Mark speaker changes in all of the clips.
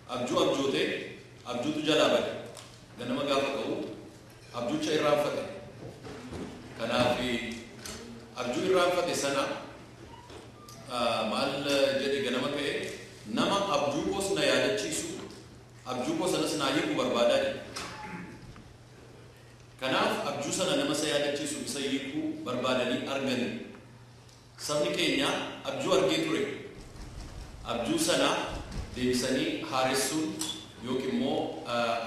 Speaker 1: abjuute abjuutu jalaa bade ganama gaafa ka'u abjuucha irraanfate kanaaf abjuu irraanfate sana maal jedhe ganama ka'e nama abjuu koos na yaadachiisu abjuu koos sanas naa hiiku barbaadaa jedhe kanaaf abjuu sana nama isa yaadachiisu isa hiiku barbaadanii arganii sabni keenya abjuu argee ture abjuu sana deebisanii haaressuun yookiin immoo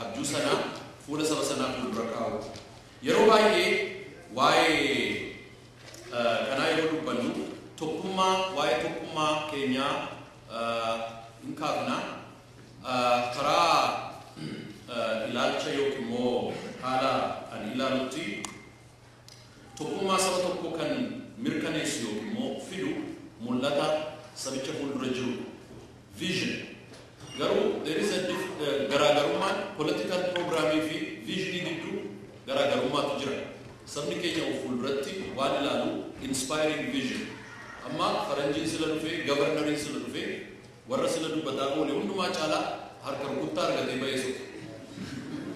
Speaker 1: abjuu sana fuula saba sanaa fuuldura kaa'u yeroo baay'ee waa'ee kanaa yeroo dubbannu waa'ee tokkummaa keenyaa hin kaafna karaa ilaalcha yookiin immoo haala ani ilaalutti tokkummaa saba tokko kan mirkaneessu yookiin immoo fidu mul'ata sabicha fuuldura jiru vision garuu there is a garaagarummaan political programmii fi visionii gidduu garaagarummaatu jira sabni keenya fuulduratti waan ilaalu inspiring vision amma faranjiin sila dhufee gavarnariin sila dhufee warra sila dubbataa oole hundumaa caalaa harka rukuttaa argatee ba'eessu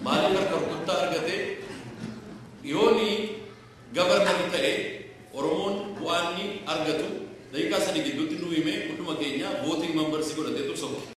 Speaker 1: maaliif harka rukuttaa argatee yooni gavarnarii ta'e Oromoon bu'aanni argatu daqiiqaa sadii gidduutti nu himee hunduma keenya voting membersii godhatee tursoomte